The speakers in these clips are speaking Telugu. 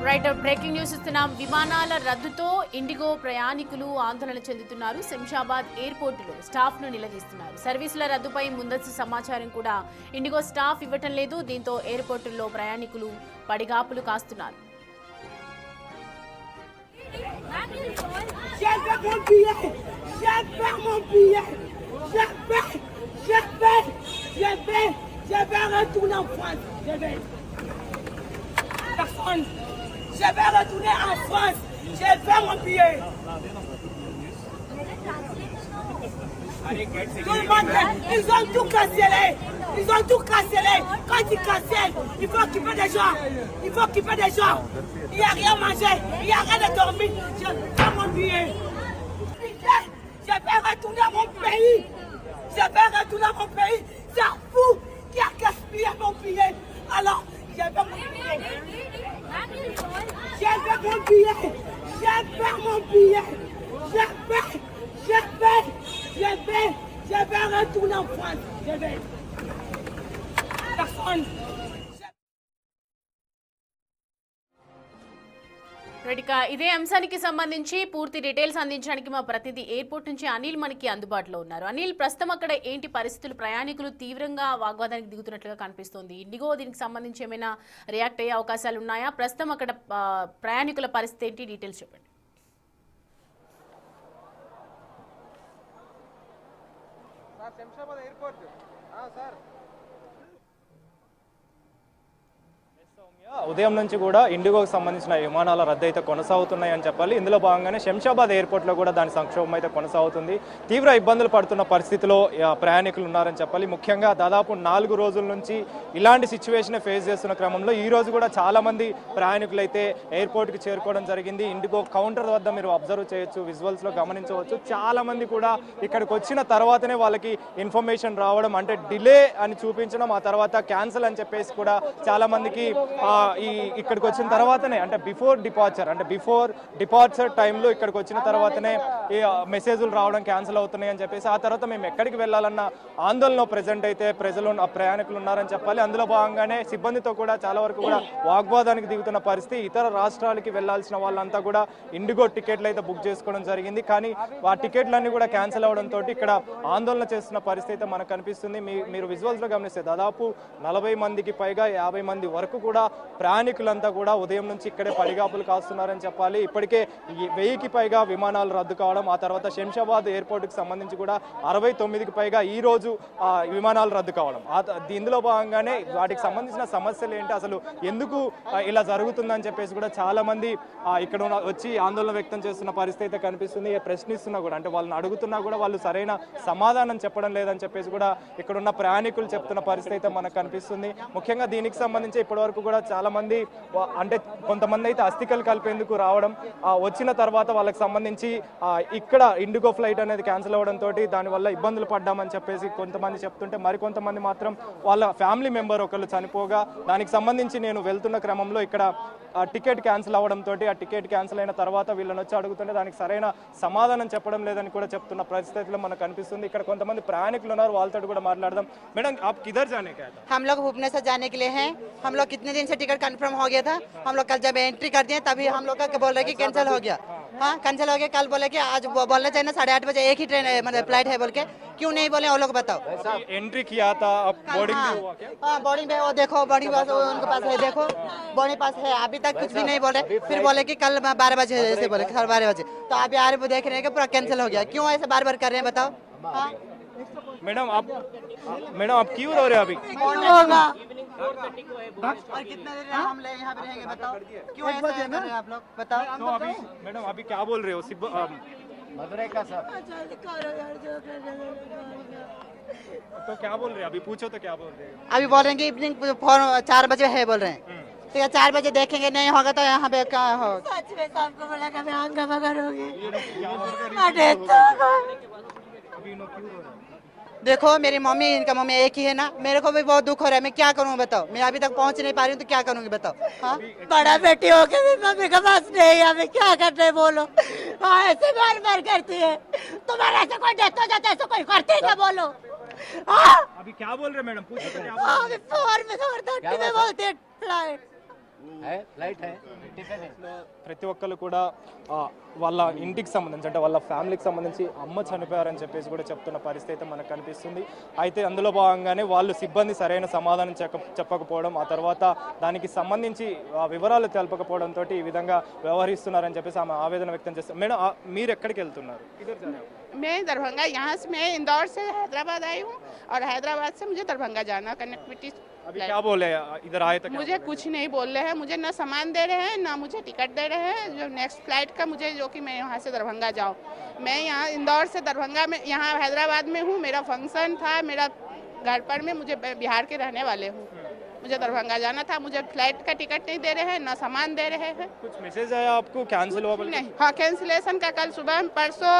రైట్ బ్రేకింగ్ న్యూస్ ఇస్తున్నాం. విమానాల రద్దుతో ఇండిగో ప్రయాణికులు ఆందోళన చెందుతున్నారు. శంషాబాద్ ఎయిర్పోర్టులో స్టాఫ్ ను నిలదీస్తున్నారు. సర్వీసుల రద్దుపై ముందస్తు సమాచారం కూడా ఇండిగో స్టాఫ్ ఇవ్వటం లేదు. దీంతో ఎయిర్పోర్టుల్లో ప్రయాణికులు పడిగాపులు కాస్తున్నారు. Je vais retourner en France. J'ai fait mon billet. Tout le monde, ils ont tout cancellé. Ils ont tout cancellé. Quand ils cancellent, il faut occuper des gens. Il faut occuper des gens. Il n'y a rien à manger. Il n'y a rien à dormir. Je fais mon billet. Je vais retourner à mon pays. Je vais retourner à mon pays. C'est vous qui a gaspillé mon billet. Alors, je vais mon billet. J'ai fait mon billet. J'ai fait mon billet. Je vais retourner en France. Je vais. Personne. ఇక ఇదే అంశానికి సంబంధించి పూర్తి డీటెయిల్స్ అందించడానికి మా ప్రతినిధి ఎయిర్పోర్ట్ నుంచి అనిల్ మనకి అందుబాటులో ఉన్నారు. అనిల్, ప్రస్తుతం అక్కడ ఏంటి పరిస్థితులు? ప్రయాణికులు తీవ్రంగా వాగ్వాదానికి దిగుతున్నట్లుగా కనిపిస్తోంది. ఇండిగో దీనికి సంబంధించి ఏమైనా రియాక్ట్ అయ్యే అవకాశాలు ఉన్నాయా? ప్రస్తుతం అక్కడ ప్రయాణికుల పరిస్థితి ఏంటి? డీటెయిల్స్ చెప్పండి. శంషాబాద్ ఎయిర్పోర్ట్ సార్, ఉదయం నుంచి కూడా ఇండిగోకి సంబంధించిన విమానాల రద్దు అయితే కొనసాగుతున్నాయని చెప్పాలి. ఇందులో భాగంగానే శంషాబాద్ ఎయిర్పోర్ట్లో కూడా దాని సంక్షోభం అయితే కొనసాగుతుంది. తీవ్ర ఇబ్బందులు పడుతున్న పరిస్థితిలో ప్రయాణికులు ఉన్నారని చెప్పాలి. ముఖ్యంగా దాదాపు 4 రోజుల నుంచి ఇలాంటి సిచ్యువేషన్ ఫేస్ చేస్తున్న క్రమంలో ఈ రోజు కూడా చాలా మంది ప్రయాణికులు అయితే ఎయిర్పోర్ట్కి చేరుకోవడం జరిగింది. ఇండిగో కౌంటర్ వద్ద మీరు అబ్జర్వ్ చేయొచ్చు, విజువల్స్లో గమనించవచ్చు. చాలా మంది కూడా ఇక్కడికి వచ్చిన తర్వాతనే వాళ్ళకి ఇన్ఫర్మేషన్ రావడం, అంటే డిలే అని చూపించడం, ఆ తర్వాత క్యాన్సిల్ అని చెప్పేసి కూడా చాలా మందికి ఇక్కడికి వచ్చిన తర్వాతనే, అంటే బిఫోర్ డిపార్చర్ టైంలో ఇక్కడికి వచ్చిన తర్వాతనే ఈ మెసేజ్లు రావడం క్యాన్సిల్ అవుతున్నాయి అని చెప్పేసి, ఆ తర్వాత మేము ఎక్కడికి వెళ్ళాలన్న ఆందోళన ప్రెజెంట్ అయితే ప్రయాణికులు ఉన్నారని చెప్పాలి. అందులో భాగంగానే సిబ్బందితో కూడా చాలా వరకు కూడా వాగ్వాదానికి దిగుతున్న పరిస్థితి. ఇతర రాష్ట్రాలకి వెళ్లాల్సిన వాళ్ళంతా కూడా ఇండిగో టికెట్లు అయితే బుక్ చేసుకోవడం జరిగింది. కానీ ఆ టికెట్లన్నీ కూడా క్యాన్సిల్ అవడంతో ఇక్కడ ఆందోళన చేస్తున్న పరిస్థితి అయితే మనకు కనిపిస్తుంది. మీరు విజువల్స్ లో గమనిస్తే దాదాపు 40 మందికి పైగా 50 మంది వరకు కూడా ప్రయాణికులంతా కూడా ఉదయం నుంచి ఇక్కడే పడిగాపులు కాస్తున్నారని చెప్పాలి. ఇప్పటికే 1000కి పైగా విమానాలు రద్దు కావడం, ఆ తర్వాత శంషాబాద్ ఎయిర్పోర్ట్కి సంబంధించి కూడా 69కి పైగా ఈ రోజు విమానాలు రద్దు కావడం. ఇందులో భాగంగానే వాటికి సంబంధించిన సమస్యలు ఏంటి, అసలు ఎందుకు ఇలా జరుగుతుందని చెప్పేసి కూడా చాలా మంది ఇక్కడ వచ్చి ఆందోళన వ్యక్తం చేస్తున్న పరిస్థితి అయితే కనిపిస్తుంది. ప్రశ్నిస్తున్నా కూడా, అంటే వాళ్ళని అడుగుతున్నా కూడా వాళ్ళు సరైన సమాధానం చెప్పడం లేదని చెప్పేసి కూడా ఇక్కడ ఉన్న ప్రయాణికులు చెప్తున్న పరిస్థితి అయితే మనకు కనిపిస్తుంది. ముఖ్యంగా దీనికి సంబంధించి ఇప్పటి వరకు కూడా చాలా మంది, అంటే కొంతమంది అయితే అస్థికలు కలిపేందుకు రావడం, వచ్చిన తర్వాత వాళ్ళకి సంబంధించి ఇక్కడ ఇండిగో ఫ్లైట్ అనేది క్యాన్సిల్ అవ్వడంతో దానివల్ల ఇబ్బందులు పడ్డామని చెప్పేసి కొంతమంది చెప్తుంటే, మరికొంతమంది మాత్రం వాళ్ళ ఫ్యామిలీ మెంబర్ ఒకళ్ళు చనిపోగా దానికి సంబంధించి నేను వెళ్తున్న క్రమంలో ఇక్కడ టికెట్ క్యాన్సిల్ అవ్వడంతో ఆ టికెట్ క్యాన్సిల్ అయిన తర్వాత వీళ్ళని వచ్చి అడుగుతుంటే దానికి సరైన సమాధానం చెప్పడం లేదని కూడా చెప్తున్న పరిస్థితిలో మనకు కనిపిస్తుంది. ఇక్కడ కొంతమంది ప్రయాణికులు ఉన్నారు, వాళ్ళతో కూడా మాట్లాడదాం. మేడం, आप किधर जाने का था? हम लोग भुवनेश्वर जाने के लिए हैं. हम लोग कितने दिन से टिकट कंफर्म हो गया था. हम लोग कल जब एंट्री कर दिए तभी हम लोग का बोल रहे कि कैंसिल हो गया. हाँ, कैंसिल हो गया. कल बोले कि आज बोलना चाहिए ना 8:30 बजे एक ही ट्रेन मतलब फ्लाइट है बोल के, क्यों नहीं बोले वो लोग बताओ. एंट्री किया था, अब बोर्डिंग में हुआ क्या? हाँ, बोर्डिंग में वो देखो, बोर्डिंग पास उनके पास है, देखो बोर्डिंग पास है. अभी तक कुछ भी नहीं बोले. फिर बोले कि कल 12 बजे ऐसे बोले, 12:30 बजे. तो अभी आ रहे देख रहे हैं कि पूरा कैंसिल हो गया. क्यों ऐसे बार बार कर रहे हैं बताओ. हाँ मैडम आप क्यों रो रहे हो अभी? होगा और कितना देर हम यहाँ पे रहेंगे बताओ. क्यों ऐसा कर रहे हैं आप लोग बताओ. तो अभी मैडम अभी क्या बोल रहे हो? मदुरई का सब तो क्या बोल रहे हैं अभी? पूछो तो क्या बोल रहे हैं? अभी बोल रहे हैं कि इवनिंग 4 बजे है बोल रहे हैं. तो 4 बजे देखेंगे, नहीं होगा तो यहाँ पे क्या हो. सच में सबको बोला कि आंगा बगर होगी. देखो मेरी मम्मी, इनका मम्मी एक ही है ना. मेरे को भी बहुत दुख हो रहा है. मैं क्या करूँ बताओ. मैं अभी तक पहुँच नहीं पा रही हूँ तो क्या करूँगी बताओ. हाँ, बड़ा बेटी हो के भी मम्मी का पास नहीं. अभी क्या करते हैं बोलो. हाँ, ऐसे बार बार करती है. तुम्हारे ऐसे कोई देता जाता ऐसे कोई करती है क्या बोलो. अभी क्या बोल रहे मैडम? पूछो तो क्या फोर में बोलते हैं फ्लाइट. है, फ्लाइट है, टिकट है। ప్రతి ఒక్కరు కూడా వాళ్ళ ఇంటికి సంబంధించి అంటే వాళ్ళ ఫ్యామిలీకి సంబంధించి అమ్మ చనిపోయారని చెప్పేసి కూడా చెప్తున్న పరిస్థితి అయితే మనకు కనిపిస్తుంది. అయితే అందులో భాగంగానే వాళ్ళు సిబ్బంది సరైన సమాధానం చెప్పకపోవడం, ఆ తర్వాత దానికి సంబంధించి వివరాలు తెలపకపోవడంతో ఈ విధంగా వ్యవహరిస్తున్నారని చెప్పేసి ఆమె ఆవేదన వ్యక్తం చేస్తారు. మేడం మీరు ఎక్కడికి వెళ్తున్నారు? मैं दरभंगा, यहाँ से मैं इंदौर से हैदराबाद आई हूँ और हैदराबाद से मुझे दरभंगा जाना कनेक्टिविटी। अभी क्या बोले इधर आए तो? मुझे कुछ नहीं बोल रहे हैं, मुझे ना सामान दे रहे हैं ना मुझे टिकट दे रहे हैं जो नेक्स्ट फ्लाइट का मुझे, जो कि मैं यहाँ से दरभंगा जाऊँ। मैं यहाँ इंदौर से दरभंगा में, यहाँ हैदराबाद में हूँ, मेरा फंक्शन था, मेरा घर पर में, मुझे बिहार के रहने वाले हूँ, मुझे दरभंगा जाना था, मुझे फ्लाइट का टिकट नहीं दे रहे हैं ना सामान दे रहे हैं। कुछ मैसेज आया आपको कैंसिल हुआ? नहीं, हाँ कैंसिलेशन का कल सुबह, परसों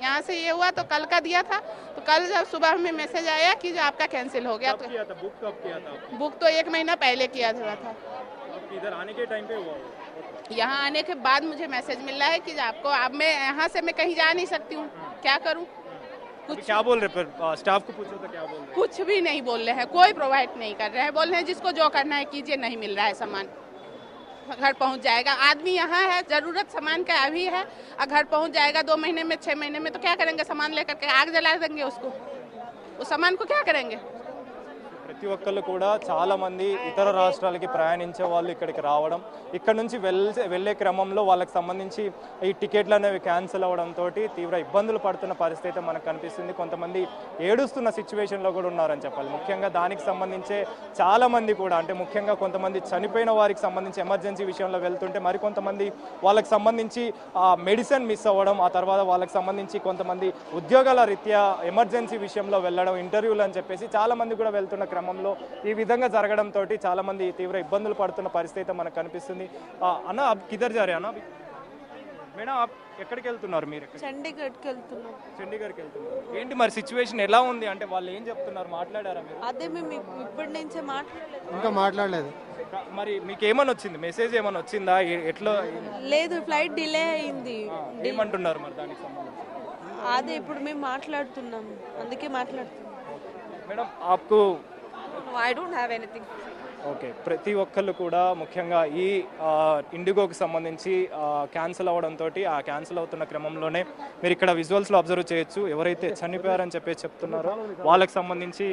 यहाँ से ये हुआ तो कल का दिया था, तो कल जब सुबह में मैसेज आया कि जो आपका कैंसिल हो गया। कब किया था बुक? कब किया था? बुक तो 1 महीना पहले किया था। इधर आने के टाइम पे हुआ? यहाँ आने के बाद मुझे मैसेज मिल रहा है कि आपको, अब मैं यहाँ से मैं कहीं जा नहीं सकती हूँ, क्या करूँ? कुछ क्या बोल रहे? फिर स्टाफ को पूछो तो क्या बोल रहे? कुछ भी नहीं बोल रहे हैं, कोई प्रोवाइड नहीं कर रहे हैं, बोल रहे हैं जिसको जो करना है कीजिए, नहीं मिल रहा है सामान, घर पहुंच जाएगा। आदमी यहाँ है, जरूरत सामान का अभी है, और घर पहुंच जाएगा 2 महीने में, 6 महीने में, तो क्या करेंगे? सामान लेकर के आग जला देंगे उसको, उस सामान को क्या करेंगे? ప్రతి ఒక్కళ్ళు కూడా చాలా మంది ఇతర రాష్ట్రాలకి ప్రయాణించే వాళ్ళు ఇక్కడికి రావడం, ఇక్కడ నుంచి వెళ్ళే క్రమంలో వాళ్ళకి సంబంధించి ఈ టికెట్లు అనేవి క్యాన్సిల్ అవ్వడంతో తీవ్ర ఇబ్బందులు పడుతున్న పరిస్థితి మనకు కనిపిస్తుంది. కొంతమంది ఏడుస్తున్న సిచ్యువేషన్లో కూడా ఉన్నారని చెప్పాలి. ముఖ్యంగా దానికి సంబంధించే చాలా మంది కూడా, అంటే ముఖ్యంగా కొంతమంది చనిపోయిన వారికి సంబంధించి ఎమర్జెన్సీ విషయంలో వెళ్తుంటే మరికొంతమంది వాళ్ళకి సంబంధించి మెడిసిన్ మిస్ అవ్వడం, ఆ తర్వాత వాళ్ళకి సంబంధించి కొంతమంది ఉద్యోగాల రీత్యా ఎమర్జెన్సీ విషయంలో వెళ్ళడం, ఇంటర్వ్యూలు అని చెప్పేసి చాలా మంది కూడా వెళ్తున్న క్రమంలో ఈ విధంగా జరగడంతో చాలా మంది తీవ్ర ఇబ్బందులు పడుతున్న పరిస్థితి మనకు కనిపిస్తుంది. అన్న కిదర్ జారే అన్న మేడం ఎక్కడికి వెళ్తున్నారు మీరు? చండీగఢ్కి వెళ్తున్నాం. చండీగఢ్కి వెళ్తున్నారు. ఏంటి మరి సిచ్యువేషన్ ఎలా ఉంది? అంటే వాళ్ళు ఏం చెప్తున్నారు? మాట్లాడారా మీరు? అదే మేము ఇప్పటి నుంచే మాట్లాడలేదు. ఇంకా మాట్లాడలేదు. మరి మీకు ఏమని వచ్చింది? మెసేజ్ ఏమని వచ్చిందా? ఎట్లా? లేదు, ఫ్లైట్ డిలే అయింది. ఏమంటున్నారు మరి దానికి సంబంధించి? అదే ఇప్పుడు మేము మాట్లాడుతున్నాం, అందుకే మాట్లాడుతున్నాం. మేడం ఆప్కు I don't have anything. Okay, ప్రతి ఒక్కళ్ళు కూడా ముఖ్యంగా ఈ ఇండిగోకి సంబంధించి క్యాన్సిల్ అవ్వడంతో ఆ క్యాన్సిల్ అవుతున్న క్రమంలోనే మీరు ఇక్కడ విజువల్స్లో అబ్జర్వ్ చేయొచ్చు. ఎవరైతే చనిపోయారని చెప్పేసి చెప్తున్నారో వాళ్ళకి సంబంధించి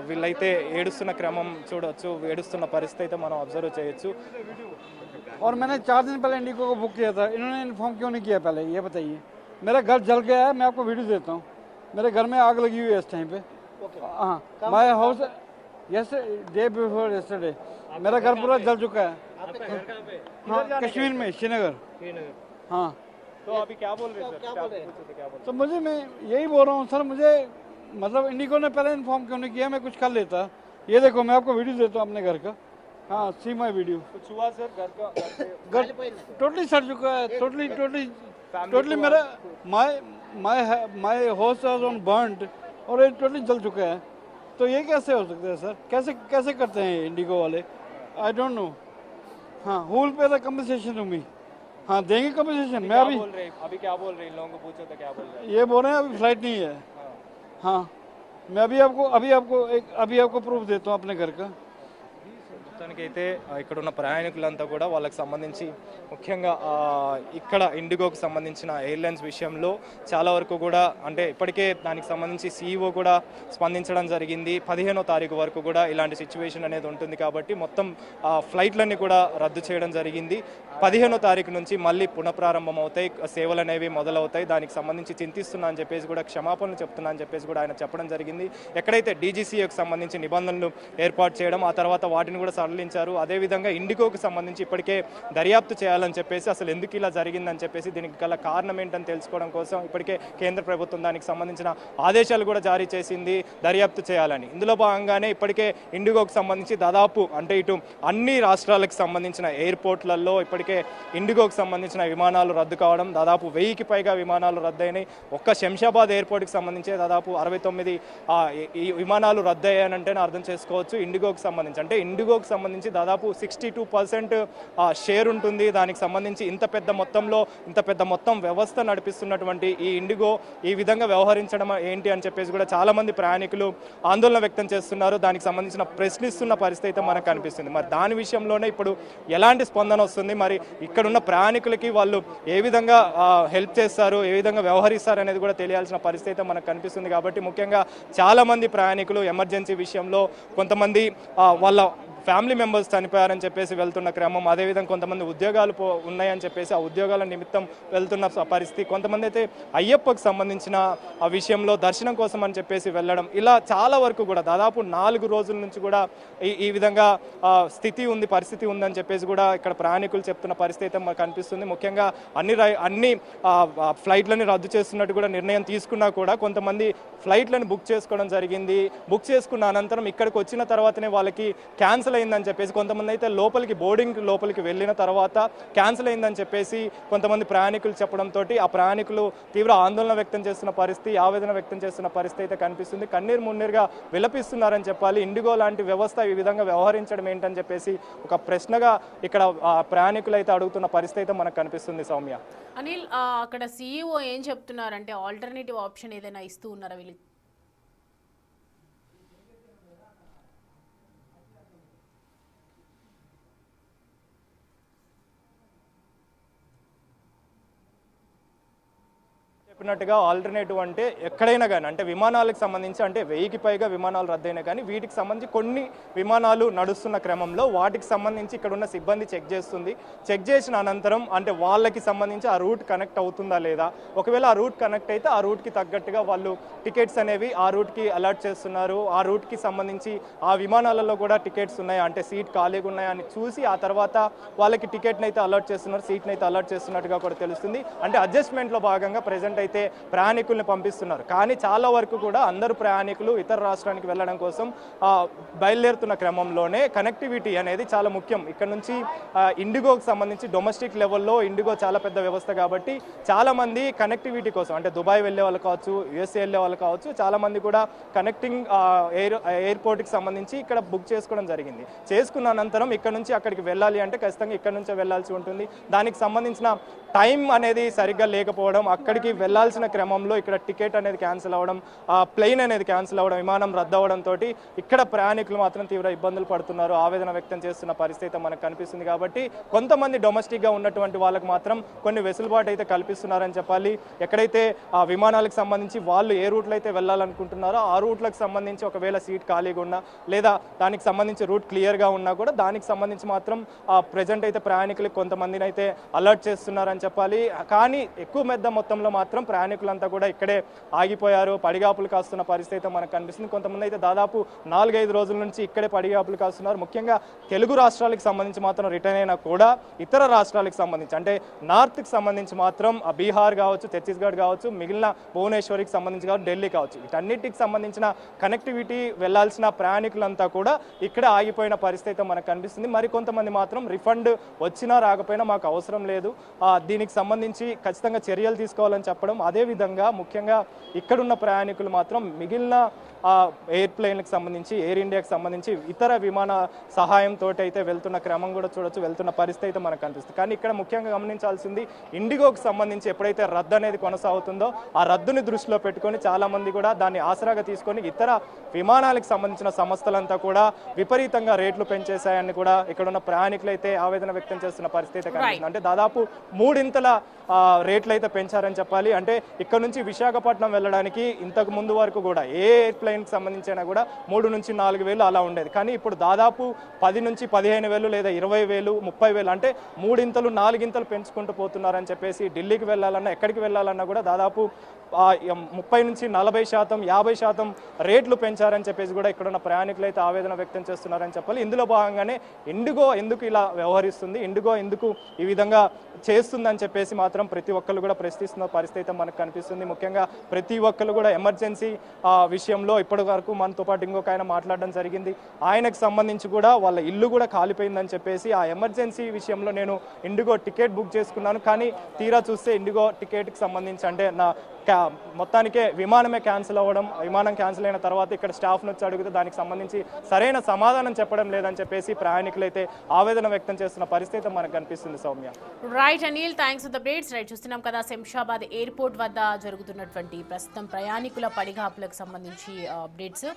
వీళ్ళైతే ఏడుస్తున్న క్రమం చూడవచ్చు, ఏడుస్తున్న పరిస్థితి అయితే మనం అబ్జర్వ్ చేయొచ్చు. और मैंने 4 दिन पहले इंडिगो को बुक किया था, इन्होंने इन्फॉर्म क्यों नहीं किया पहले ये बताइए? मेरा घर जल गया है, मैं आपको वीडियो देता हूँ, मेरे घर में आग लगी हुई है इस टाइम पे। हाँ, my house day before yesterday मेरा घर पूरा जल चुका है। हाँ, कश्मीर में, श्रीनगर। हाँ, तो अभी क्या बोल रहे हैं सर? तो मुझे, मैं यही बोल रहा हूँ सर, मुझे मतलब इंडिगो ने पहले इन्फॉर्म क्यों नहीं किया? मैं कुछ कर लेता। ये देखो मैं आपको वीडियो देता हूँ अपने घर का। हाँ, सी माई वीडियो। कुछ हुआ सर? घर का घर टोटली सड़ चुका है, टोटली मेरा my house was on burned और ये टोटली जल चुका है। तो ये कैसे हो सकता है सर? कैसे करते हैं इंडिगो वाले? I don't know. हाँ, who will pay the compensation to me? हाँ, देंगे कंपनसेशन। मैं अभी क्या बोल रहे? इन लोगों को पूछो तो क्या बोल रहे हैं? ये बोल रहे हैं अभी फ्लाइट नहीं है। हाँ, मैं अभी आपको प्रूफ देता हूँ अपने घर का। మొత్తానికైతే ఇక్కడ ఉన్న ప్రయాణికులంతా కూడా వాళ్ళకి సంబంధించి ముఖ్యంగా ఇక్కడ ఇండిగోకి సంబంధించిన ఎయిర్లైన్స్ విషయంలో చాలా వరకు కూడా, అంటే ఇప్పటికే దానికి సంబంధించి CEO కూడా స్పందించడం జరిగింది. 15వ తారీఖు వరకు కూడా ఇలాంటి సిచ్యువేషన్ అనేది ఉంటుంది కాబట్టి మొత్తం ఫ్లైట్లన్నీ కూడా రద్దు చేయడం జరిగింది. 15వ తారీఖు నుంచి మళ్ళీ పునఃప్రారంభం అవుతాయి, సేవలు అనేవి మొదలవుతాయి. దానికి సంబంధించి చింతిస్తున్నా అని చెప్పేసి కూడా, క్షమాపణలు చెప్తున్నా అని చెప్పేసి కూడా ఆయన చెప్పడం జరిగింది. ఎక్కడైతే DGCAకి సంబంధించి నిబంధనలు ఏర్పాటు చేయడం, ఆ తర్వాత వాటిని కూడా సడలించారు. అదేవిధంగా ఇండిగోకి సంబంధించి ఇప్పటికే దర్యాప్తు చేయాలని చెప్పేసి, అసలు ఎందుకు ఇలా జరిగిందని చెప్పేసి, దీనికి గల కారణం ఏంటని తెలుసుకోవడం కోసం ఇప్పటికే కేంద్ర ప్రభుత్వం దానికి సంబంధించిన ఆదేశాలు కూడా జారీ చేసింది, దర్యాప్తు చేయాలని. ఇందులో భాగంగానే ఇప్పటికే ఇండిగోకి సంబంధించి దాదాపు అంటే ఇటు అన్ని రాష్ట్రాలకు సంబంధించిన ఎయిర్పోర్ట్లలో ఇప్పటికే ఇప్పటికే ఇండిగోకి సంబంధించిన విమానాలు రద్దు కావడం, దాదాపు 1000కి పైగా విమానాలు రద్దయినాయి. ఒక్క శంషాబాద్ ఎయిర్పోర్ట్కి సంబంధించి దాదాపు 69 ఈ విమానాలు రద్దయ్యాయంటేనే అర్థం చేసుకోవచ్చు. ఇండిగోకి సంబంధించి అంటే ఇండిగోకి సంబంధించి దాదాపు 62% షేర్ ఉంటుంది. దానికి సంబంధించి ఇంత పెద్ద మొత్తం వ్యవస్థ నడిపిస్తున్నటువంటి ఈ ఇండిగో ఈ విధంగా వ్యవహరించడం ఏంటి అని చెప్పేసి కూడా చాలా మంది ప్రయాణికులు ఆందోళన వ్యక్తం చేస్తున్నారు. దానికి సంబంధించిన ప్రశ్నిస్తున్న పరిస్థితి అయితే మనకు కనిపిస్తుంది. మరి దాని విషయంలోనే ఇప్పుడు ఎలాంటి స్పందన వస్తుంది, మరి ఇక్కడున్న ప్రయాణికులకి వాళ్ళు ఏ విధంగా హెల్ప్ చేస్తారు, ఏ విధంగా వ్యవహరిస్తారు అనేది కూడా తెలియాల్సిన పరిస్థితి అయితే మనకు కనిపిస్తుంది. కాబట్టి ముఖ్యంగా చాలా మంది ప్రయాణికులు ఎమర్జెన్సీ విషయంలో కొంతమంది వాళ్ళ ఫ్యామిలీ మెంబర్స్ చనిపోయారని చెప్పేసి వెళ్తున్న క్రమం, అదేవిధంగా కొంతమంది ఉద్యోగాలు ఉన్నాయని చెప్పేసి ఆ ఉద్యోగాల నిమిత్తం వెళ్తున్న పరిస్థితి, కొంతమంది అయితే అయ్యప్పకు సంబంధించిన ఆ విషయంలో దర్శనం కోసం అని చెప్పేసి వెళ్ళడం, ఇలా చాలా వరకు కూడా దాదాపు 4 రోజుల నుంచి కూడా ఈ విధంగా పరిస్థితి ఉందని చెప్పేసి కూడా ఇక్కడ ప్రయాణికులు చెప్తున్న పరిస్థితి అయితే మనకు కనిపిస్తుంది. ముఖ్యంగా అన్ని ఫ్లైట్లని రద్దు చేస్తున్నట్టు కూడా నిర్ణయం తీసుకున్నా కూడా కొంతమంది ఫ్లైట్లను బుక్ చేసుకోవడం జరిగింది. బుక్ చేసుకున్న అనంతరం ఇక్కడికి వచ్చిన తర్వాతనే వాళ్ళకి క్యాన్సిల్ అయిందని చెప్పేసి, కొంతమంది అయితే బోర్డింగ్ లోపలికి వెళ్ళిన తర్వాత క్యాన్సిల్ అయిందని చెప్పేసి కొంతమంది ప్రయాణికులు చెప్పడంతో ఆ ప్రయాణికులు తీవ్ర ఆందోళన వ్యక్తం చేస్తున్న పరిస్థితి, ఆవేదన వ్యక్తం చేస్తున్న పరిస్థితి అయితే కనిపిస్తుంది. కన్నీరు మున్నీరుగా విలపిస్తున్నారని చెప్పాలి. ఇండిగో లాంటి వ్యవస్థ ఈ విధంగా వ్యవహరించడం ఏంటని చెప్పేసి ఒక ప్రశ్నగా ఇక్కడ ప్రయాణికులు అయితే అడుగుతున్న పరిస్థితి అయితే మనకు కనిపిస్తుంది. సౌమ్య, అనిల్, అక్కడ CEO ఏం చెప్తున్నారంటే ఆల్టర్నేటివ్ ఆప్షన్ ఏదైనా ఇస్తూ ఉన్నారా వీళ్ళు? చెప్పినట్టుగా ఆల్టర్నేటివ్ అంటే ఎక్కడైనా కానీ, అంటే విమానాలకు సంబంధించి అంటే 1000కి పైగా విమానాలు రద్దయినా కానీ వీటికి సంబంధించి కొన్ని విమానాలు నడుస్తున్న క్రమంలో వాటికి సంబంధించి ఇక్కడ ఉన్న సిబ్బంది చెక్ చేసిన అనంతరం అంటే వాళ్ళకి సంబంధించి ఆ రూట్ కనెక్ట్ అవుతుందా లేదా, ఒకవేళ ఆ రూట్ కనెక్ట్ అయితే ఆ రూట్కి తగ్గట్టుగా వాళ్ళు టికెట్స్ అనేవి ఆ రూట్కి అలాట్ చేస్తున్నారు. ఆ రూట్కి సంబంధించి ఆ విమానాలలో కూడా టికెట్స్ ఉన్నాయా, అంటే సీట్ ఖాళీగా ఉన్నాయా అని చూసి ఆ తర్వాత వాళ్ళకి టికెట్ని అయితే అలాట్ చేస్తున్నారు, సీట్ని అయితే అలాట్ చేస్తున్నట్టుగా కూడా తెలుస్తుంది. అంటే అడ్జస్ట్మెంట్లో భాగంగా ప్రెజెంట్ అయితే ప్రయాణికుల్ని పంపిస్తున్నారు. కానీ చాలా వరకు కూడా అందరు ప్రయాణికులు ఇతర రాష్ట్రానికి వెళ్ళడం కోసం బయలుదేరుతున్న క్రమంలోనే కనెక్టివిటీ అనేది చాలా ముఖ్యం. ఇక్కడ నుంచి ఇండిగోకి సంబంధించి డొమెస్టిక్ లెవెల్లో ఇండిగో చాలా పెద్ద వ్యవస్థ కాబట్టి చాలా మంది కనెక్టివిటీ కోసం అంటే దుబాయ్ వెళ్ళే వాళ్ళు కావచ్చు, USA వెళ్ళే వాళ్ళు కావచ్చు, చాలా మంది కూడా కనెక్టింగ్ ఎయిర్పోర్ట్కి సంబంధించి ఇక్కడ బుక్ చేసుకోవడం జరిగింది. చేసుకున్న అనంతరం ఇక్కడ నుంచి అక్కడికి వెళ్ళాలి అంటే ఖచ్చితంగా ఇక్కడ నుంచే వెళ్ళాల్సి ఉంటుంది. దానికి సంబంధించిన టైం అనేది సరిగ్గా లేకపోవడం, అక్కడికి వెళ్ళాల్సిన క్రమంలో ఇక్కడ టికెట్ అనేది క్యాన్సిల్ అవ్వడం, ప్లేన్ అనేది క్యాన్సిల్ అవ్వడం, విమానం రద్దు అవ్వడంతో ఇక్కడ ప్రయాణికులు మాత్రం తీవ్ర ఇబ్బందులు పడుతున్నారు, ఆవేదన వ్యక్తం చేస్తున్న పరిస్థితి మనకు కనిపిస్తుంది. కాబట్టి కొంతమంది డొమెస్టిక్గా ఉన్నటువంటి వాళ్ళకి మాత్రం కొన్ని వెసులుబాటు అయితే కల్పిస్తున్నారని చెప్పాలి. ఎక్కడైతే ఆ విమానాలకు సంబంధించి వాళ్ళు ఏ రూట్లో అయితే వెళ్ళాలనుకుంటున్నారో ఆ రూట్లకు సంబంధించి ఒకవేళ సీట్ ఖాళీగా ఉన్నా లేదా దానికి సంబంధించి రూట్ క్లియర్గా ఉన్నా కూడా దానికి సంబంధించి మాత్రం ప్రజెంట్ అయితే ప్రయాణికులకు కొంతమందిని అయితే అలర్ట్ చేస్తున్నారని చెప్పాలి. కానీ ఎక్కువ పెద్ద మొత్తంలో మాత్రం ప్రయాణికులంతా కూడా ఇక్కడే ఆగిపోయారు, పడిగాపులు కాస్తున్న పరిస్థితి మనకు కనిపిస్తుంది. కొంతమంది అయితే దాదాపు 4-5 రోజుల నుంచి ఇక్కడే పడిగాపులు కాస్తున్నారు. ముఖ్యంగా తెలుగు రాష్ట్రాలకు సంబంధించి మాత్రం రిటర్న్ అయినా కూడా ఇతర రాష్ట్రాలకు సంబంధించి అంటే నార్త్కి సంబంధించి మాత్రం బీహార్ కావచ్చు, ఛత్తీస్గఢ్ కావచ్చు, మిగిలిన భువనేశ్వర్కి సంబంధించి కావచ్చు, ఢిల్లీ కావచ్చు, వీటన్నిటికి సంబంధించిన కనెక్టివిటీ వెళ్లాల్సిన ప్రయాణికులంతా కూడా ఇక్కడే ఆగిపోయిన పరిస్థితి మనకు కనిపిస్తుంది. మరి కొంతమంది మాత్రం రిఫండ్ వచ్చినా రాకపోయినా మాకు అవసరం లేదు, దీనికి సంబంధించి ఖచ్చితంగా చర్యలు తీసుకోవాలని చెప్పడం. అదేవిధంగా ముఖ్యంగా ఇక్కడున్న ప్రయాణికులు మాత్రం మిగిలిన ఎయిర్ప్లేన్లకు సంబంధించి ఎయిర్ ఇండియాకి సంబంధించి ఇతర విమాన సహాయంతో అయితే వెళ్తున్న క్రమం కూడా చూడొచ్చు, వెళ్తున్న పరిస్థితి అయితే మనకు కనిపిస్తుంది. కానీ ఇక్కడ ముఖ్యంగా గమనించాల్సింది ఇండిగోకి సంబంధించి ఎప్పుడైతే రద్దు అనేది కొనసాగుతుందో ఆ రద్దుని దృష్టిలో పెట్టుకొని చాలా మంది కూడా దాన్ని ఆసరాగా తీసుకొని ఇతర విమానాలకు సంబంధించిన సంస్థలంతా కూడా విపరీతంగా రేట్లు పెంచేశాయని కూడా ఇక్కడున్న ప్రయాణికులు అయితే ఆవేదన వ్యక్తం చేస్తున్న పరిస్థితి అయితే కనిపిస్తుంది. అంటే దాదాపు 3 ఇంతల రేట్లు అయితే పెంచారని చెప్పాలి. అంటే ఇక్కడ నుంచి విశాఖపట్నం వెళ్ళడానికి ఇంతకు ముందు వరకు కూడా ఏ ఎయిర్ప్లైన్కి సంబంధించినా కూడా 3 నుంచి 4 వేలు అలా ఉండేది. కానీ ఇప్పుడు దాదాపు 10 నుంచి 15 వేలు లేదా 20 వేలు 30 వేలు అంటే 3 ఇంతలు 4 ఇంతలు పెంచుకుంటూ పోతున్నారని చెప్పేసి ఢిల్లీకి వెళ్ళాలన్నా ఎక్కడికి వెళ్ళాలన్నా కూడా దాదాపు 30 నుంచి 40%, 50% రేట్లు పెంచారని చెప్పేసి కూడా ఇక్కడున్న ప్రయాణికులు అయితే ఆవేదన వ్యక్తం చేస్తున్నారని చెప్పాలి. ఇందులో భాగంగానే ఇండిగో ఎందుకు ఇలా వ్యవహరిస్తుంది, ఇండిగో ఎందుకు ఈ విధంగా చేస్తుందని చెప్పేసి మాత్రం ప్రతి ఒక్కరు కూడా ప్రశ్నిస్తున్న పరిస్థితి మనకు కనిపిస్తుంది. ముఖ్యంగా ప్రతి ఒక్కరు కూడా ఎమర్జెన్సీ విషయంలో ఇప్పటి వరకు మనతో పాటు ఇంకొక ఆయన మాట్లాడడం జరిగింది. ఆయనకు సంబంధించి కూడా వాళ్ళ ఇల్లు కూడా కాలిపోయిందని చెప్పేసి ఆ ఎమర్జెన్సీ విషయంలో నేను ఇండిగో టికెట్ బుక్ చేసుకున్నాను, కానీ తీరా చూస్తే ఇండిగో టికెట్కి సంబంధించి అంటే నా మొత్తానికే విమానమే క్యాన్సిల్ అవ్వడం, విమానం క్యాన్సిల్ అయిన తర్వాత ఇక్కడ స్టాఫ్ను వచ్చి అడిగితే దానికి సంబంధించి సరైన సమాధానం చెప్పడం లేదని చెప్పేసి ప్రయాణికులైతే ఆవేదన వ్యక్తం చేస్తున్న పరిస్థితి మనకు కనిపిస్తుంది. Soumya. Right Anil, thanks for the updates. Right, చూస్తున్నాం కదా శంషాబాద్ ఎయిర్పోర్ట్ వద్ద జరుగుతున్నటువంటి ప్రస్తుతం ప్రయాణికుల పడిగాపులకు సంబంధించి అప్డేట్స్.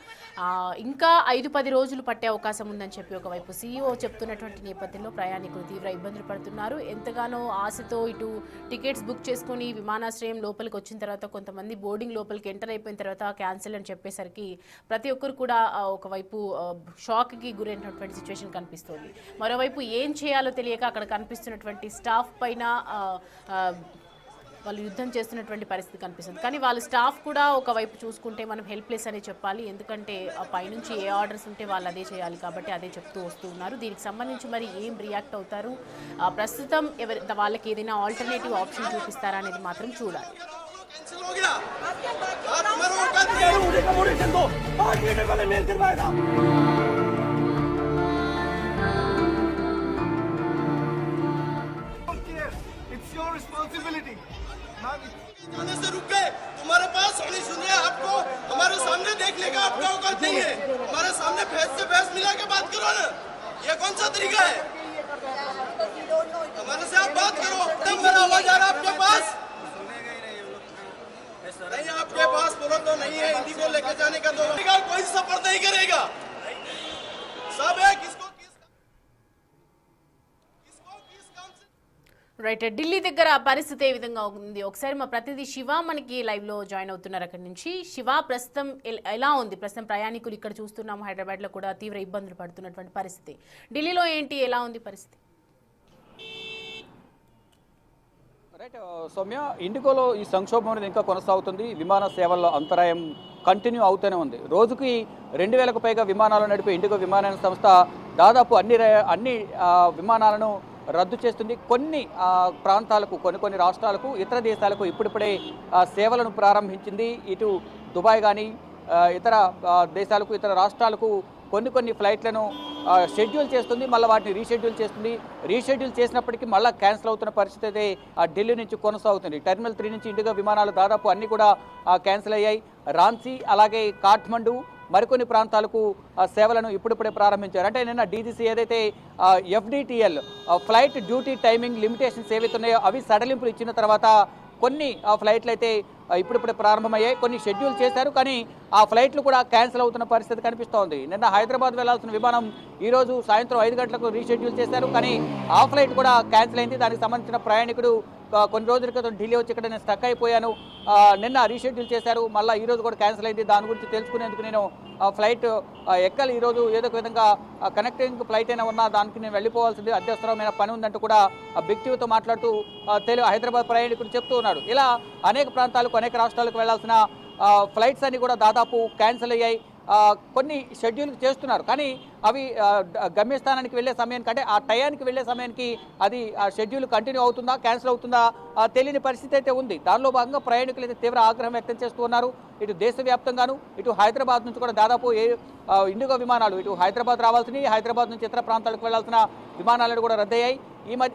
ఇంకా 5-10 రోజులు పట్టే అవకాశం ఉందని చెప్పి ఒకవైపు సీఈఓ చెప్తున్నటువంటి నేపథ్యంలో ప్రయాణికులు తీవ్ర ఇబ్బందులు పడుతున్నారు. ఎంతగానో ఆశతో ఇటు టికెట్స్ బుక్ చేసుకుని విమానాశ్రయం లోపలికి వచ్చిన తర్వాత కొంతమంది బోర్డింగ్ లోపలికి ఎంటర్ అయిపోయిన తర్వాత క్యాన్సిల్ అని చెప్పేసరికి ప్రతి ఒక్కరు కూడా ఒకవైపు షాక్కి గురైనటువంటి సిచ్యువేషన్ కనిపిస్తోంది. మరోవైపు ఏం చేయాలో తెలియక అక్కడ కనిపిస్తున్నటువంటి స్టాఫ్ పైన వాళ్ళు యుద్ధం చేస్తున్నటువంటి పరిస్థితి కనిపిస్తుంది. కానీ వాళ్ళ స్టాఫ్ కూడా ఒకవైపు చూసుకుంటే మనం హెల్ప్లెస్ అనే చెప్పాలి. ఎందుకంటే పైనుంచి ఏ ఆర్డర్స్ ఉంటే వాళ్ళు అదే చేయాలి కాబట్టి అదే చెప్తూ వస్తూ ఉన్నారు. దీనికి సంబంధించి మరి ఏం రియాక్ట్ అవుతారు, ప్రస్తుతం వాళ్ళకి ఏదైనా ఆల్టర్నేటివ్ ఆప్షన్ చూపిస్తారా అనేది మాత్రం చూడాలి. जाने से रुक गए, तुम्हारे पास सुनी सुनिए, आपको हमारे सामने देखने का आपका औकात नहीं है। हमारे सामने फेस से फेस मिला के बात करो ना, ये कौन सा तरीका है? हमारे से आप बात करो। तब मेरा आवाज आ रहा है आपके पास? नहीं, आपके पास बोलो तो नहीं है। इंडिगो लेके जाने का तो कोई सपोर्ट नहीं करेगा। सब है किसको రైట్, ఢిల్లీ దగ్గర పరిస్థితి ఏ విధంగా ఉంది ఒకసారి మా ప్రతినిధి శివ మనకి లైవ్ లో జాయిన్ అవుతున్నారు అక్కడి నుంచి. శివ, ప్రస్తుతం ఎలా ఉంది? ప్రస్తుతం ప్రయాణికులు ఇక్కడ చూస్తున్నాము హైదరాబాద్ లో కూడా తీవ్ర ఇబ్బందులు పడుతున్నటువంటి పరిస్థితి. ఢిల్లీలో ఏంటి, ఎలా ఉంది పరిస్థితి? రైట్ సౌమ్య, ఇండిగోలో ఈ సంక్షోభం అనేది ఇంకా కొనసాగుతుంది. విమాన సేవల్లో అంతరాయం కంటిన్యూ అవుతూనే ఉంది. రోజుకి 2000కు పైగా విమానాలు నడిపే ఇండిగో విమానయాన సంస్థ దాదాపు అన్ని విమానాలను రద్దు చేస్తుంది. కొన్ని ప్రాంతాలకు, కొన్ని రాష్ట్రాలకు, ఇతర దేశాలకు ఇప్పుడిప్పుడే సేవలను ప్రారంభించింది. ఇటు దుబాయ్ కానీ ఇతర దేశాలకు, ఇతర రాష్ట్రాలకు కొన్ని ఫ్లైట్లను షెడ్యూల్ చేస్తుంది, మళ్ళీ వాటిని రీషెడ్యూల్ చేస్తుంది. రీషెడ్యూల్ చేసినప్పటికీ మళ్ళీ క్యాన్సిల్ అవుతున్న పరిస్థితి అయితే ఢిల్లీ నుంచి కొనసాగుతుంది. టెర్మినల్ 3 నుంచి ఇండిగో విమానాలు దాదాపు అన్నీ కూడా క్యాన్సిల్ అయ్యాయి. రాంచీ అలాగే కాఠ్మండు మరికొన్ని ప్రాంతాలకు సేవలను ఇప్పుడిప్పుడే ప్రారంభించారు. అంటే నిన్న డీజీసీ ఏదైతే FDTL flight duty timing limitations ఏవైతే ఉన్నాయో అవి సడలింపులు ఇచ్చిన తర్వాత కొన్ని ఫ్లైట్లు అయితే ఇప్పుడిప్పుడే ప్రారంభమయ్యాయి. కొన్ని షెడ్యూల్ చేశారు, కానీ ఆ ఫ్లైట్లు కూడా క్యాన్సిల్ అవుతున్న పరిస్థితి కనిపిస్తోంది. నిన్న హైదరాబాద్ వెళ్లాల్సిన విమానం ఈరోజు సాయంత్రం 5 గంటలకు రీషెడ్యూల్ చేశారు, కానీ ఆ ఫ్లైట్ కూడా క్యాన్సిల్ అయింది. దానికి సంబంధించిన ప్రయాణికుడు కొన్ని రోజుల క్రితం ఢిల్లీ వచ్చి ఇక్కడ నేను స్టక్ అయిపోయాను, నిన్న రీషెడ్యూల్ చేశారు, మళ్ళీ ఈరోజు కూడా క్యాన్సిల్ అయింది, దాని గురించి తెలుసుకునేందుకు నేను ఫ్లైట్ ఎక్కాలి, ఈరోజు ఏదో ఒక విధంగా కనెక్టింగ్ ఫ్లైట్ అయినా ఉన్నా దానికి నేను వెళ్ళిపోవాల్సింది, అత్యవసరమైన పని ఉందంటూ కూడా బిగ్ టీవీతో మాట్లాడుతూ హైదరాబాద్ ప్రయాణికుడు చెప్తూ ఉన్నాడు. ఇలా అనేక ప్రాంతాలకు, అనేక రాష్ట్రాలకు వెళ్లాల్సిన ఫ్లైట్స్ అన్ని కూడా దాదాపు క్యాన్సిల్ అయ్యాయి. కొన్ని షెడ్యూల్ చేస్తున్నారు, కానీ అవి గమ్యస్థానానికి వెళ్ళే సమయానికి, అంటే ఆ టయానికి వెళ్ళే సమయానికి అది ఆ షెడ్యూల్ కంటిన్యూ అవుతుందా, క్యాన్సిల్ అవుతుందా తెలియని పరిస్థితి అయితే ఉంది. దానిలో భాగంగా ప్రయాణికులు అయితే తీవ్ర ఆగ్రహం వ్యక్తం చేస్తూ ఉన్నారు. ఇటు దేశవ్యాప్తంగాను, ఇటు హైదరాబాద్ నుంచి కూడా దాదాపు ఇండిగో విమానాలు ఇటు హైదరాబాద్ రావాల్సినవి, హైదరాబాద్ నుంచి ఇతర ప్రాంతాలకు వెళ్లాల్సిన విమానాలను కూడా రద్దయ్యాయి.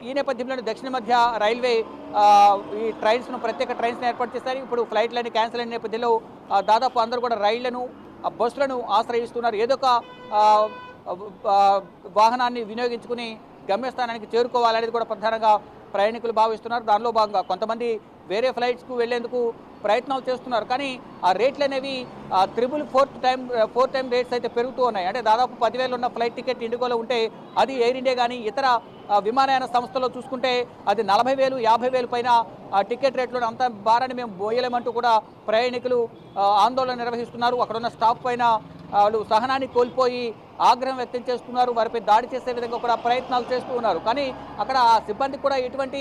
ఈ నేపథ్యంలో దక్షిణ మధ్య రైల్వే ఈ ట్రైన్స్ను, ప్రత్యేక ట్రైన్స్ను ఏర్పాటు చేశారు. ఇప్పుడు ఫ్లైట్లన్నీ క్యాన్సిల్ అయిన నేపథ్యంలో దాదాపు అందరూ కూడా రైళ్లను, బస్సులను ఆశ్రయిస్తున్నారు. ఏదో ఒక వాహనాన్ని వినియోగించుకుని గమ్యస్థానానికి చేరుకోవాలనేది కూడా ప్రధానంగా ప్రయాణికులు భావిస్తున్నారు. దానిలో భాగంగా కొంతమంది వేరే ఫ్లైట్స్కు వెళ్లేందుకు ప్రయత్నాలు చేస్తున్నారు, కానీ ఆ రేట్లు అనేవి 4 టైం రేట్స్ అయితే పెరుగుతూ ఉన్నాయి. అంటే దాదాపు 10,000 ఉన్న ఫ్లైట్ టికెట్ ఇండిగోలో ఉంటే అది ఎయిర్ ఇండియా కానీ ఇతర విమానయాన సంస్థలో చూసుకుంటే అది 40,000, 50,000 పైన టికెట్ రేట్లో అంత భారాన్ని మేము పోయలేమంటూ కూడా ప్రయాణికులు ఆందోళన నిర్వహిస్తున్నారు. అక్కడ ఉన్న స్టాఫ్ పైన వాళ్ళు సహనాన్ని కోల్పోయి ఆగ్రహం వ్యక్తం చేస్తున్నారు. వారిపై దాడి చేసే విధంగా కూడా ప్రయత్నాలు చేస్తూ ఉన్నారు, కానీ అక్కడ ఆ సిబ్బందికి కూడా ఎటువంటి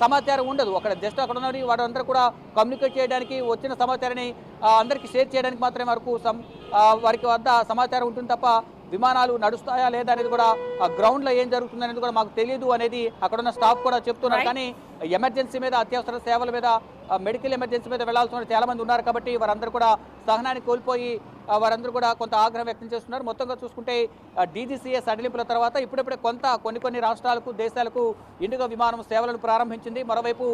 సమాచారం ఉండదు. అక్కడ జస్ట్ అక్కడ ఉన్న వారందరూ కూడా కమ్యూనికేట్ చేయడానికి, వచ్చిన సమాచారాన్ని అందరికీ షేర్ చేయడానికి మాత్రమే వారికి వద్ద సమాచారం ఉంటుంది తప్ప విమానాలు నడుస్తాయా లేదా అనేది కూడా గ్రౌండ్లో ఏం జరుగుతుంది అనేది కూడా మాకు తెలియదు అనేది అక్కడ ఉన్న స్టాఫ్ కూడా చెప్తున్నారు. కానీ ఎమర్జెన్సీ మీద, అత్యవసర సేవల మీద, మెడికల్ ఎమర్జెన్సీ మీద వెళ్లాల్సిన చాలా మంది ఉన్నారు కాబట్టి వారందరూ కూడా సహనాన్ని కోల్పోయి వారందరూ కూడా కొంత ఆగ్రహం వ్యక్తం చేస్తున్నారు. మొత్తంగా చూసుకుంటే డీజీసీఏ సడలింపుల తర్వాత ఇప్పుడిప్పుడే కొన్ని రాష్ట్రాలకు, దేశాలకు ఇండిగో విమానం సేవలను ప్రారంభించింది. మరోవైపు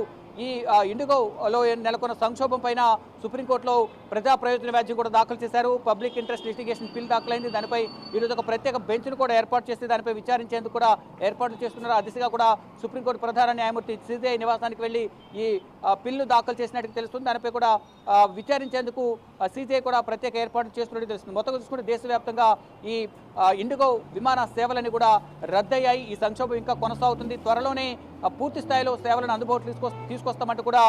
ఈ ఇండిగోలో నెలకొన్న సంక్షోభం పైన సుప్రీంకోర్టులో ప్రజా ప్రయోజన వ్యాజ్యం కూడా దాఖలు చేశారు. పబ్లిక్ ఇంట్రెస్ట్ లిటిగేషన్ బిల్ దాఖలైంది. దానిపై ఈరోజు ఒక ప్రత్యేక బెంచ్ను కూడా ఏర్పాటు చేసి దానిపై విచారించేందుకు కూడా ఏర్పాట్లు చేస్తున్నారు. ఆ దిశగా కూడా సుప్రీంకోర్టు ప్రధాన న్యాయమూర్తి సిజే నివాసానికి వెళ్లి ఈ బిల్లు దాఖలు చేసినట్టు తెలుస్తుంది. దానిపై కూడా విచారించేందుకు సిజే కూడా ప్రత్యేక ఏర్పాట్లు చేస్తున్నట్టు తెలుస్తుంది. మొత్తం చూసుకుంటే దేశవ్యాప్తంగా ఈ ఇండిగో విమాన సేవలని కూడా రద్దయ్యాయి. ఈ సంక్షోభం ఇంకా కొనసాగుతుంది. త్వరలోనే పూర్తి స్థాయిలో సేవలను అందుబాటులో తీసుకొస్తామంటూ కూడా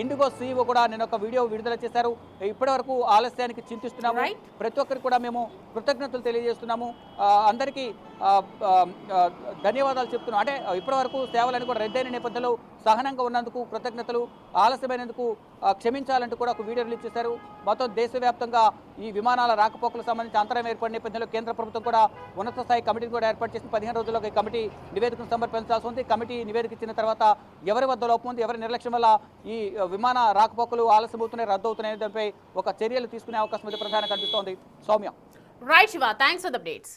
ఇండిగో సీఈఓ కూడా నేను ఒక వీడియో విడుదల చేశారు. ఇప్పటి వరకు ఆలస్యానికి చింతిస్తున్నాము, ప్రతి ఒక్కరికి కూడా మేము కృతజ్ఞతలు తెలియజేస్తున్నాము, అందరికీ ధన్యవాదాలు చెప్తున్నాం. అంటే ఇప్పటి వరకు సేవలను కూడా రద్దయిన నేపథ్యంలో సహనంగా ఉన్నందుకు కృతజ్ఞతలు, ఆలస్యమైనందుకు క్షమించాలంటూ కూడా ఒక వీడియో రిలీజ్ చేశారు. మొత్తం దేశవ్యాప్తంగా ఈ విమానాల రాకపోకలకు సంబంధించి అంతరాయం ఏర్పడిన నేపథ్యంలో కేంద్ర ప్రభుత్వం కూడా ఉన్నత స్థాయి కమిటీని కూడా ఏర్పాటు చేసి 15 రోజుల్లో ఈ కమిటీ నివేదికను సమర్పించాల్సి ఉంది. కమిటీ నివేదిక ఇచ్చిన తర్వాత ఎవరి వద్ద లోపం ఉంది, ఎవరి నిర్లక్ష్యం వల్ల ఈ విమాన రాకపోకలు ఆలస్యమవుతున్నాయి, రద్దు అవుతున్నాయి దానిపై ఒక చర్యలు తీసుకునే అవకాశం అయితే ప్రధానంగా కనిపిస్తోంది. Soumya. Right Shiva, thanks for the updates.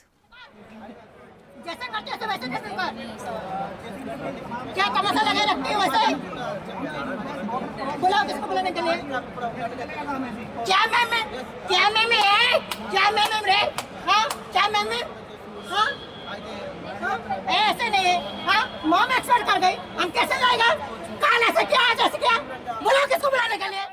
जैसे करते हो वैसे कर क्या तमाशा लगा रखते हो वैसे बुलाओ किसको बुलाने के लिए क्या मैम रे हाँ क्या मैम हाँ ऐसे नहीं है हाँ मॉम एक्सपर्ट कर गई हम कैसे जाएगा काल ऐसे क्या आज ऐसे क्या बुलाओ किसको बुलाने के लिए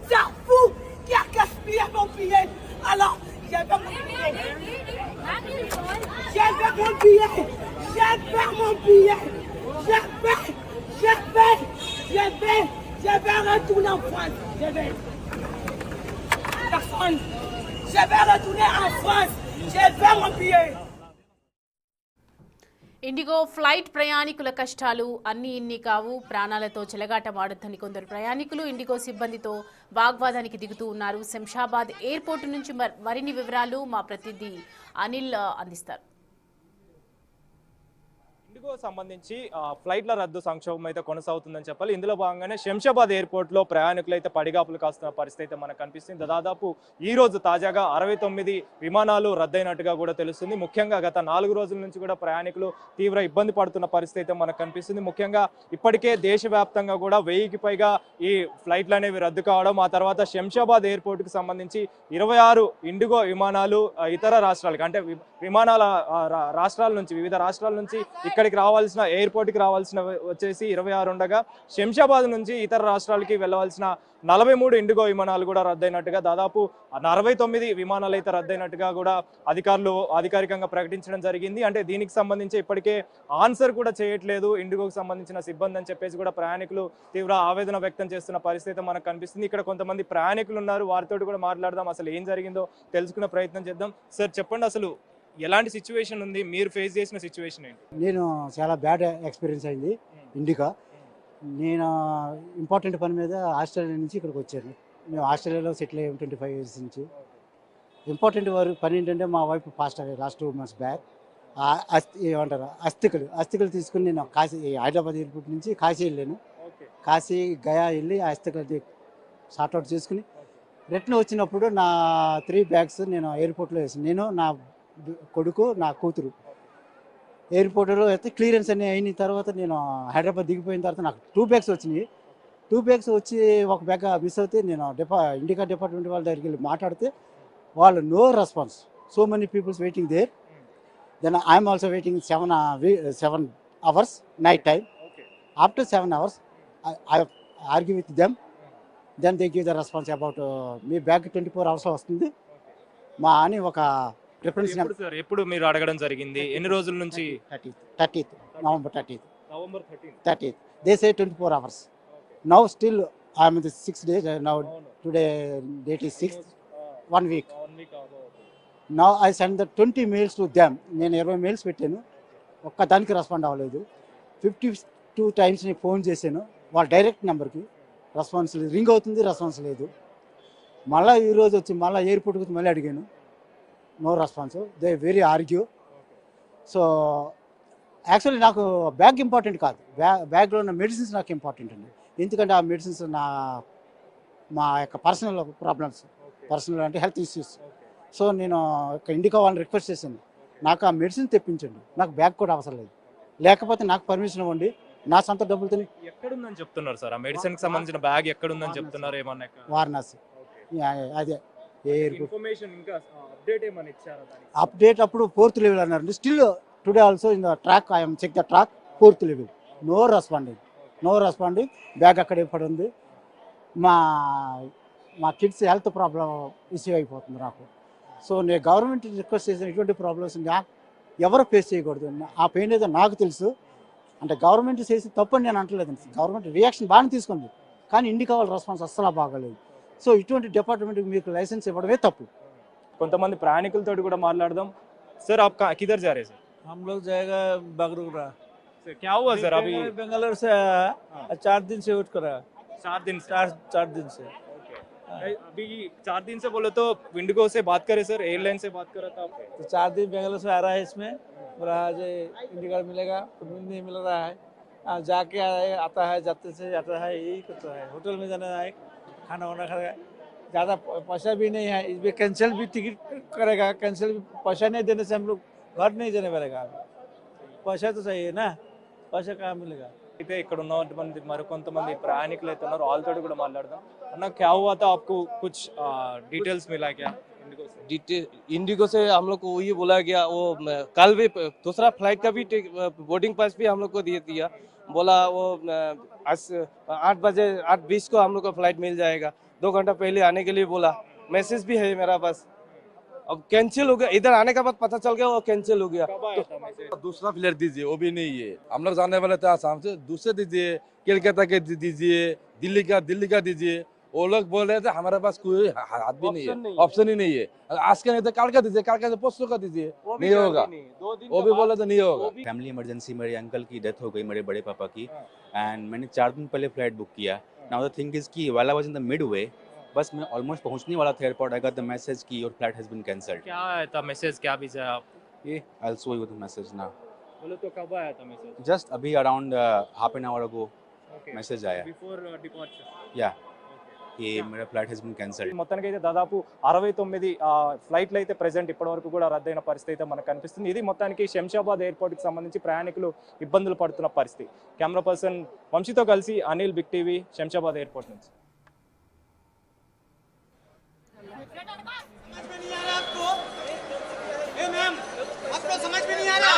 c'est fou qui a gaspillé mon billet. Alors, j'ai fait mon billet. J'ai fait mon billet. J'ai fait mon billet. Je vais retourner en France. Je vais. Personne. Je vais retourner en France. J'ai fait mon billet. IndiGo flight ప్రయాణికుల కష్టాలు అన్ని ఇన్ని కావు, ప్రాణాలతో చెలగాటమాడొద్దని కొందరు ప్రయాణికులు ఇండిగో సిబ్బందితో వాగ్వాదానికి దిగుతూ ఉన్నారు. శంషాబాద్ ఎయిర్పోర్టు నుంచి మరిన్ని వివరాలు మా ప్రతినిధి అనిల్ అందిస్తారు. ఇండిగో సంబంధించి ఫ్లైట్ల రద్దు సంక్షోభం అయితే కొనసాగుతుందని చెప్పాలి. ఇందులో భాగంగానే శంషాబాద్ ఎయిర్పోర్ట్లో ప్రయాణికులు అయితే పడిగాపులు కాస్తున్న పరిస్థితి అయితే మనకు కనిపిస్తుంది. దాదాపు ఈ రోజు తాజాగా 69 విమానాలు రద్దయినట్టుగా కూడా తెలుస్తుంది. ముఖ్యంగా గత 4 రోజుల నుంచి కూడా ప్రయాణికులు తీవ్ర ఇబ్బంది పడుతున్న పరిస్థితి అయితే మనకు కనిపిస్తుంది. ముఖ్యంగా ఇప్పటికే దేశవ్యాప్తంగా కూడా 1000కి పైగా ఈ ఫ్లైట్లు అనేవి రద్దు కావడం, ఆ తర్వాత శంషాబాద్ ఎయిర్పోర్ట్కి సంబంధించి 26 ఇండిగో విమానాలు ఇతర రాష్ట్రాలకు అంటే విమానాల రాష్ట్రాల నుంచి, వివిధ రాష్ట్రాల నుంచి ఇక్కడికి రావాల్సిన ఎయిర్పోర్ట్కి రావాల్సిన వచ్చేసి 26 ఉండగా శంషాబాద్ నుంచి ఇతర రాష్ట్రాలకి వెళ్ళవలసిన 43 ఇండిగో విమానాలు కూడా రద్దయినట్టుగా, దాదాపు 69 విమానాలు అయితే రద్దయినట్టుగా కూడా అధికారులు అధికారికంగా ప్రకటించడం జరిగింది. అంటే దీనికి సంబంధించి ఇప్పటికే ఆన్సర్ కూడా చేయట్లేదు ఇండిగోకి సంబంధించిన సిబ్బంది అని చెప్పేసి కూడా ప్రయాణికులు తీవ్ర ఆవేదన వ్యక్తం చేస్తున్న పరిస్థితి మనకు కనిపిస్తుంది. ఇక్కడ కొంతమంది ప్రయాణికులు ఉన్నారు, వారితో కూడా మాట్లాడదాం, అసలు ఏం జరిగిందో తెలుసుకునే ప్రయత్నం చేద్దాం. సార్ చెప్పండి, అసలు ఎలాంటి సిచ్యువేషన్ ఉంది, మీరు ఫేస్ చేసిన సిచ్యువేషన్ ఏంటి? నేను చాలా బ్యాడ్ ఎక్స్పీరియన్స్ అయింది ఇండికా. నేను ఇంపార్టెంట్ పని మీద ఆస్ట్రేలియా నుంచి ఇక్కడికి వచ్చాను. మేము ఆస్ట్రేలియాలో సెటిల్ అయ్యాము 25 years నుంచి. ఇంపార్టెంట్ పని ఏంటంటే మా వైఫ్ పాస్ట్ అయ్యారు లాస్ట్ 2 months బ్యాక్. ఏమంటారు అస్థికలు తీసుకుని నేను హైదరాబాద్ ఎయిర్పోర్ట్ నుంచి కాశీ వెళ్ళాను. కాశీ గయా వెళ్ళి ఆ అస్థికలు సార్ట్అవుట్ చేసుకుని రిటర్న్ వచ్చినప్పుడు నా 3 bags నేను ఎయిర్పోర్ట్లో వేసాను. నేను, నా కొడుకు, నా కూతురు. ఎయిర్పోర్ట్లో అయితే క్లియరెన్స్ అన్నీ అయిన తర్వాత నేను హైదరాబాద్ దిగిపోయిన తర్వాత నాకు 2 bags వచ్చినాయి. 2 bags వచ్చి ఒక బ్యాగ్ మిస్ అవుతే నేను ఇండికా డిపార్ట్మెంట్ వాళ్ళ దగ్గరికి వెళ్ళి మాట్లాడితే వాళ్ళు no response. So many peoples waiting there. Then I'm also waiting 7 hours night time. After 7 hours I argue with them. Then they give the response about మీ బ్యాగ్ 24 hours వస్తుంది మా అని ఒక రిఫరెన్స్. ఎప్పుడు మీరు అడగడం జరిగింది? ఎన్ని రోజుల నుంచి? 30th November 30th. They say 24 hours. Now still I am in the 6 days. Now today date is 6th. 1 week. Now I send the 20 mails to them. నేను 20 mails పెట్టాను, ఒక్క దానికి రెస్పాండ్ అవ్వలేదు. 52 times నేను ఫోన్ చేశాను వాళ్ళ డైరెక్ట్ నెంబర్కి. రెస్పాన్స్ లేదు, రింగ్ అవుతుంది, రెస్పాన్స్ లేదు. మళ్ళీ ఈరోజు వచ్చి మళ్ళీ ఎయిర్పోర్ట్కి వచ్చి మళ్ళీ అడిగాను, no response, they very argue. So actually నాకు బ్యాగ్ ఇంపార్టెంట్ కాదు, బ్యాగ్లో ఉన్న మెడిసిన్స్ నాకు ఇంపార్టెంట్ అండి. ఎందుకంటే ఆ మెడిసిన్స్ మా యొక్క పర్సనల్ ప్రాబ్లమ్స్, పర్సనల్ అంటే హెల్త్ ఇష్యూస్. సో నేను ఇండికా వాళ్ళని రిక్వెస్ట్ చేశాను, నాకు ఆ మెడిసిన్ తెప్పించండి, నాకు బ్యాగ్ కూడా అవసరం లేదు, లేకపోతే నాకు పర్మిషన్ ఇవ్వండి, నా సొంత డబ్బులతో. ఎక్కడుందని చెప్తున్నారు సార్? ఆ మెడిసిన్ కి సంబంధించిన బ్యాగ్ ఎక్కడుందని చెప్తున్నారు? ఏమన్నా వారణాసి, అదే ఎయిర్పోర్ట్. ఇన్ఫర్మేషన్ ఇంకా అప్డేట్ ఏమని ఇచ్చారా? అప్డేట్ అప్పుడు 4th లెవెల్ అన్నారు. Still today also in the track I'm check the track 4th level, no responding. Bag అక్కడే పడి ఉంది. మా కిడ్స్ హెల్త్ ప్రాబ్లం ఇష్యూ అయిపోతుంది నాకు. సో నేను గవర్నమెంట్ రిక్వెస్ట్ చేసిన ఇటువంటి ప్రాబ్లమ్స్ ఎవరు ఫేస్ చేయకూడదు. ఆ పెయిన్ ఏదో నాకు తెలుసు, అంటే గవర్నమెంట్ చేసి తప్పని నేను అంటలేదండి. గవర్నమెంట్ రియాక్షన్ బాగానే తీసుకుంది, కానీ ఇండికా వాళ్ళ రెస్పాన్స్ అస్సలు బాగాలేదు. సో ఇటువంటి డిపార్ట్మెంట్కి మీకు లైసెన్స్ ఇవ్వడమే తప్పు. కొంతమంది ప్రయాణికులతో కూడా మాట్లాడదాం. సార్ आप किधर जा रहे हैं सर? हम लोग जाएगा बगरूरा। क्या हुआ सर? अभी बेंगलोर से आया, 4 दिन से वेट कर रहा है। 4 दिन से 4 दिन से। अभी 4 दिन से बोले तो इंडिगो से बात करे सर, एयरलाइन से बात करा था आपने? तो 4 दिन बेंगलोर से आ रहा है, इसमें बोला आज इंडिका मिलेगा तो नहीं मिल रहा है। जाके आता है, जाते से जाता है, यही करता है। होटल में जाना है, खाना वाना खाएगा, ज़्यादा पैसा भी नहीं है, इसमें कैंसिल भी टिकट करेगा, कैंसिल भी पैसा नहीं देने से हम लोग घर नहीं जाने पड़ेगा। पैसा तो चाहिए ना, पैसा कहाँ मिलेगा? అయితే ఇక్కడ ఉన్నటువంటి మరికొంతమంది ప్రయాణికులు అయితే ఉన్నారు, వాళ్ళతో కూడా మాట్లాడదాం. అన్న क्या हुआ था आपको, कुछ डिटेल्स मिला क्या इंडिगो से? हम लोग को ये बोला गया, वो कल भी दूसरा फ्लाइट का भी बोर्डिंग पास भी हम लोग को दिया, बोला वो आज 8 बजे 8:20 को हम लोग को फ्लाइट मिल जाएगा, 2 घंटा पहले आने के लिए बोला। मैसेज भी है मेरा पास, अब कैंसिल हो गया। इधर आने के बाद पता चल गया वो कैंसिल हो गया। तो दूसरा फ्लाइट दीजिए, वो भी नहीं है। हम लोग जाने वाले थे आसाम से, दूसरे दीजिए, कोलकाता के दीजिए, दिल्ली का दीजिए। वो लोग बोल रहे थे हमारे पास कोई हाथ भी नहीं है, ऑप्शन ही नहीं है। आज का नहीं तो कल का दीजिए, कल का परसों का दीजिए, नहीं होगा। वो भी बोले तो नहीं होगा। फैमिली इमरजेंसी, मेरे अंकल की डेथ हो गई, मेरे बड़े पापा की, एंड मैंने 4 दिन पहले फ्लाइट बुक किया। नाउ द थिंग इज कि while I was in the mid way, बस मैं ऑलमोस्ट पहुंचने वाला था airport, I got the message कि your flight has been cancelled. क्या आया था मैसेज, क्या भेजा आप? ये I will show you the message now. बोले तो कब आया था मैसेज? जस्ट अभी around half an hour ago message आया, बिफोर डिपार्चर। या कि मेरा फ्लाइट हैज बीन कैंसल्ड। మొత్తానికి అయితే దాదాపు 69 ఫ్లైట్లు అయితే ప్రెజెంట్ ఇప్పటి వరకు కూడా రద్దయిన పరిస్థితి అయితే మనకు కనిపిస్తుంది. ఇది మొత్తానికి శంషాబాద్ ఎయిర్పోర్ట్కి సంబంధించి ప్రయాణికులు ఇబ్బందులు పడుతున్న పరిస్థితి. కెమెరా పర్సన్ వంశీతో కలిసి Anil, big TV, Shamshabad airport నుంచి. समझ में नहीं आ रहा आपको? ए मैम, आपको समझ में नहीं आ रहा?